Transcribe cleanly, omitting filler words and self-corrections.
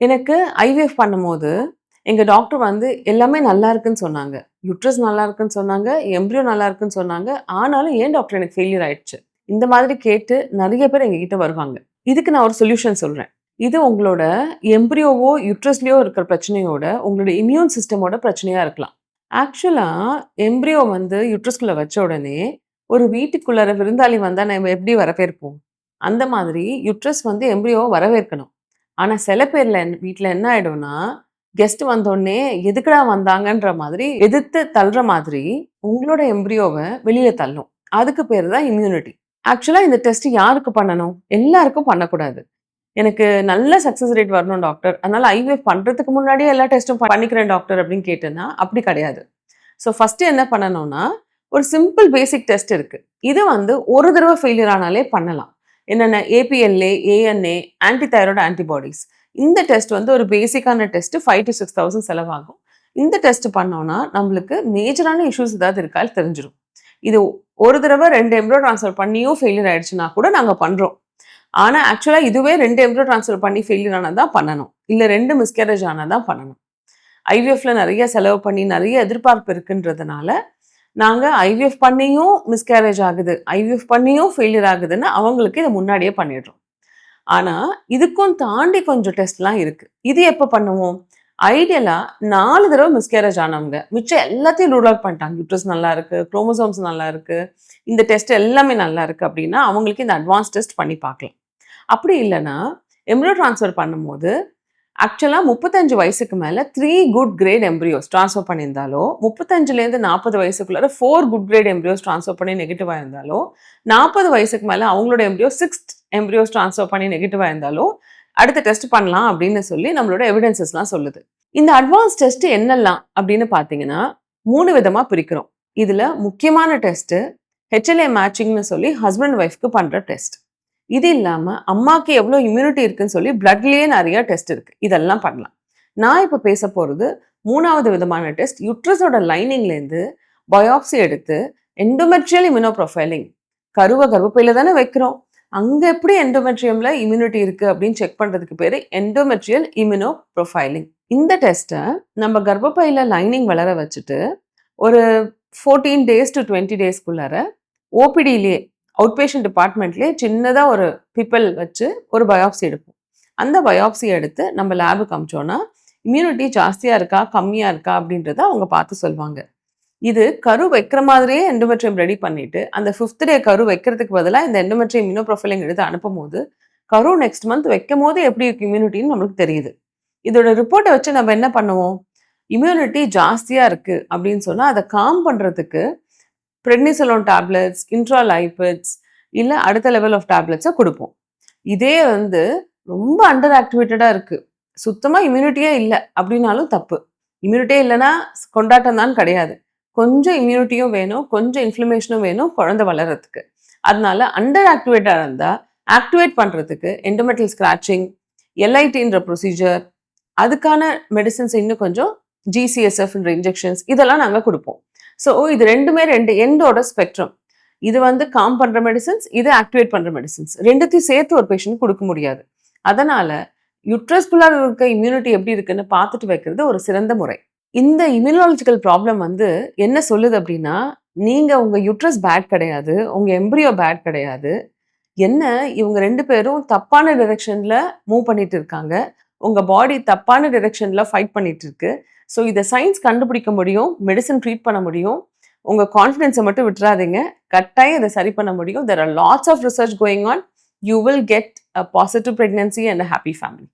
எனக்கு ஐவிஎஃப் பண்ணும்போது, எங்க டாக்டர் வந்து எல்லாமே நல்லா இருக்குன்னு சொன்னாங்க. யுட்ரஸ் நல்லா இருக்குன்னு சொன்னாங்க, எம்ப்ரியோ நல்லா இருக்குன்னு சொன்னாங்க. ஆனாலும் ஏன் டாக்டர் எனக்கு ஃபெயிலியர் ஆயிடுச்சு? இந்த மாதிரி கேட்டு நெறைய பேர் எங்ககிட்ட வருவாங்க. இதுக்கு நான் ஒரு சொல்யூஷன் சொல்றேன். இது உங்களோட எம்ப்ரியோவோ, யுட்ரஸ்லயோ இருக்கிற பிரச்சனையோட, உங்களோட இம்யூன் சிஸ்டமோட பிரச்சனையா இருக்கலாம். ஆக்சுவலா எம்ப்ரியோ வந்து யுட்ரஸ்குள்ள வச்ச உடனே, ஒரு வீட்டுக்குள்ளார விருந்தாளி வந்தா நம்ம எப்படி வரவேற்போம்? அந்த மாதிரி யுட்ரஸ் வந்து எம்ப்ரியோவ வரவேற்கணும். ஆனா சில பேர்ல வீட்ல என்ன ஆயிடும்னா, கெஸ்ட் வந்தோனே எதுக்குடா வந்தாங்கன்ற மாதிரி எதிர்த்து தள்ளுற மாதிரி உங்களோட எம்ப்ரியோவ வெளிய தள்ளும். அதுக்கு பேரு தான் இம்யூனிட்டி. ஆக்சுவலா இந்த டெஸ்ட் யாருக்கு பண்ணணும்? எல்லாருக்கும் பண்ணக்கூடாது. எனக்கு நல்ல சக்சஸ் ரேட் வரணும் டாக்டர். அதனால ஐவிஎஃப் பண்றதுக்கு முன்னாடியே எல்லா டெஸ்ட்டும் பண்ணிக்கிறேன் டாக்டர் அப்படின்னு கேட்டேன்னா, அப்படி கிடையாது. ஸோ ஃபர்ஸ்ட்டு என்ன பண்ணணும்னா, ஒரு சிம்பிள் பேசிக் டெஸ்ட் இருக்கு. இது வந்து ஒரு தடவ ஃபெயிலியர் ஆனாலே பண்ணலாம். என்னென்ன ஏபிஎல்ஏ, ஏஎன்ஏ, ஆன்டி தைராய்டு ஆன்டிபாடிஸ். இந்த டெஸ்ட் வந்து ஒரு பேசிக்கான டெஸ்ட் 5,000 to 6,000 செலவாகும். இந்த டெஸ்ட் பண்ணோம்னா, நம்மளுக்கு மேஜரான இஷ்யூஸ் ஏதாவது இருக்கான்னு தெரிஞ்சிரும். இது ஒரு தடவ 2 எம்ப்ரியோ ட்ரான்ஸ்ஃபர் பண்ணியும் ஃபெயிலியர் ஆயிடுச்சுன்னா கூட நாங்க பண்றோம். ஆனா ஆக்சுவலா இதுவே 2 எம்ப்ரியோ ட்ரான்ஸ்ஃபர் பண்ணி ஃபெயிலியர் ஆனா தான் பண்ணணும். இல்ல 2 மிஸ்கேரேஜ் ஆனா தான் பண்ணணும். ஐவிஎஃப்ல நெறைய செலவு பண்ணி, நெறைய எதிர்பார்ப்பு இருக்குன்றதுனால, நாங்க ஐவிஎஃப் பண்ணியும் மிஸ்கேரேஜ் ஆகுது, ஐவிஎஃப் பண்ணியும் ஃபெயிலியர் ஆகுதுன்னு அவங்களுக்கு இத முன்னாடியே பண்ணிடுறோம். ஆனா, இதுக்கும் தாண்டி கொஞ்சம் டெஸ்ட்லாம் இருக்கு. இது எப்ப பண்ணுவோம்? ஐடியலா 4 தடவ மிஸ்கேரேஜ் ஆனவங்க, மிச்சம் எல்லாத்தையும் ரூல் அவுட் பண்ணிட்டாங்க. யுட்ரஸ் நல்லா இருக்கு, குரோமோசோம்ஸ் நல்லா இருக்கு, இந்த டெஸ்ட் எல்லாமே நல்லா இருக்கு அப்படின்னா, அவங்களுக்கு இந்த அட்வான்ஸ் டெஸ்ட் பண்ணி பார்க்கலாம். அப்படி இல்லன்னா, எம்ப்ரியோ ட்ரான்ஸ்ஃபர் பண்ணும்போது ஆக்சுவலா 35 வயசுக்கு மேல 3 குட் கிரேட் எம்ப்ரியோஸ் ட்ரான்ஸ்ஃபர் பண்ணியிருந்தாலோ, 35லேருந்து 40 வயசுக்குள்ளார 4 குட் கிரேட் எம்ப்ரியோஸ் ட்ரான்ஸ்ஃபர் பண்ணி நெகட்டிவா இருந்தாலோ, 40 வயசுக்கு மேல அவங்களோட எம்ப்ரியோ 6த் எம்ப்ரியோஸ் ட்ரான்ஸ்ஃபர் பண்ணி நெகட்டிவா இருந்தாலோ, அடுத்த டெஸ்ட் பண்ணலாம் அப்படின்னு சொல்லி நம்மளோட எவிடன்ஸஸ்லாம் சொல்லுது. இந்த அட்வான்ஸ் டெஸ்ட் என்னல்லாம் அப்படின்னு பார்த்தீங்கன்னா, 3 விதமா பிரிக்கிறோம். இதுல முக்கியமான டெஸ்ட் ஹெச்எல்ஏ மேட்சிங்ன்னு சொல்லி ஹஸ்பண்ட் ஒய்ஃப்க்கு பண்ற டெஸ்ட். இது இல்லாம அம்மாக்கு எவ்வளோ இம்யூனிட்டி இருக்குன்னு சொல்லி பிளட்லயே நெறைய டெஸ்ட் இருக்கு. இதெல்லாம் பண்ணலாம். நான் இப்ப பேச போறது 3வது விதமான டெஸ்ட் யுட்ரஸோட லைனிங்லேருந்து பயாப்சி எடுத்து எண்டோமெட்ரியல் இம்யூனோ ப்ரொஃபைலிங். கருவப்பையில தானே வைக்கிறோம். அங்க எப்படி எண்டோமெட்ரியம்ல இம்யூனிட்டி இருக்கு அப்படின்னு செக் பண்றதுக்கு பேரு எண்டோமெட்ரியல் இம்யூனோ ப்ரொஃபைலிங். இந்த டெஸ்ட்டை நம்ம கர்ப்பப்பையில லைனிங் வளர வச்சுட்டு ஒரு 14 டேஸ் to 20 டேஸ்க்குள்ளார ஓபிடியிலேயே அவுட் பேஷண்ட் டிபார்ட்மெண்ட்லேயே சின்னதா ஒரு பிப்பல் வச்சு ஒரு பயாப்சி எடுப்போம். அந்த பயாப்சி எடுத்து நம்ம லேபுக்கு அமிச்சோன்னா, இம்யூனிட்டி ஜாஸ்தியா இருக்கா, கம்மியா இருக்கா அப்படின்றத அவங்க பார்த்து சொல்வாங்க. இது கரு வைக்கிற மாதிரியே எண்டோமெட்ரியம் ரெடி பண்ணிட்டு, அந்த 5th டே கரு வைக்கிறதுக்கு பதிலா இந்த எண்டோமெட்ரியம் இம்யூனோ ப்ரொஃபைலிங் எடுத்து அனுப்பும்போது, கரு நெக்ஸ்ட் மந்த் வைக்கும்போது எப்படி இருக்கு இம்யூனிட்டின்னு நம்மளுக்கு தெரியுது. இதோட ரிப்போர்ட்ட வச்சு நம்ம என்ன பண்ணுவோம்? இம்யூனிட்டி ஜாஸ்தியா இருக்கு அப்படின்னு சொன்னா, அத காம் பண்றதுக்கு பிரெட்னிசலோன் டேப்லெட்ஸ், இன்ட்ராலைபிட்ஸ் இல்ல அடுத்த லெவல் ஆஃப் டேப்லெட்ஸ குடுப்போம். இதே வந்து ரொம்ப அண்டர் ஆக்டிவேட்டடா இருக்கு. சுத்தமா இம்யூனிட்டியே இல்ல அப்படின்னாலும் தப்பு. இம்யூனிட்டியே இல்லன்னா கொண்டாட்டம் தான் கிடையாது. கொஞ்சம் இம்யூனிட்டியும் வேணும், கொஞ்சம் இன்ஃப்ளமேஷனும் வேணும் குழந்தை வளர்றதுக்கு. அதனால அண்டர் ஆக்டிவேட்டா இருந்தா, ஆக்டிவேட் பண்றதுக்கு எண்டோமெட்ரியல் ஸ்கிராட்சிங், எல்ஐடின்ற ப்ரொசீஜர், அதுக்கான மெடிசின்ஸ் இன்னும் கொஞ்சம் ஜிசிஎஸ்எஃப்ன்ற இன்ஜெக்ஷன்ஸ் இதெல்லாம் நாங்க குடுப்போம். ஸோ இது 2மே 2 எண்டோட ஸ்பெக்ட்ரம். இது வந்து காம் பண்ற மெடிசின்ஸ், இது ஆக்டிவேட் பண்ற மெடிசின்ஸ். 2த்தையும் சேர்த்து ஒரு பேஷண்ட் குடுக்க முடியாது. அதனால யுட்ரஸ்குள்ளார இருக்க இம்யூனிட்டி எப்படி இருக்குன்னு பார்த்துட்டு வைக்கிறது ஒரு சிறந்த முறை. இந்த இம்யூனாலஜிக்கல் ப்ராப்ளம் வந்து என்ன சொல்லுது அப்படின்னா, நீங்க உங்க யுட்ரஸ் பேட் கிடையாது. உங்க எம்ப்ரியோ பேட் கிடையாது. என்ன இவங்க 2 பேரும் தப்பான டைரக்ஷன்ல மூவ் பண்ணிட்டு இருக்காங்க. உங்க பாடி தப்பான டைரக்ஷன்ல ஃபைட் பண்ணிட்டு இருக்கு. ஸோ இத சயின்ஸ் கண்டுபிடிக்க முடியும். மெடிசின் ட்ரீட் பண்ண முடியும். உங்க கான்ஃபிடன்ஸ மட்டும் விட்டுறாதீங்க. கட்டாயம் இத சரி பண்ண முடியும். There are lots of research going on. You will get a positive pregnancy and a happy family.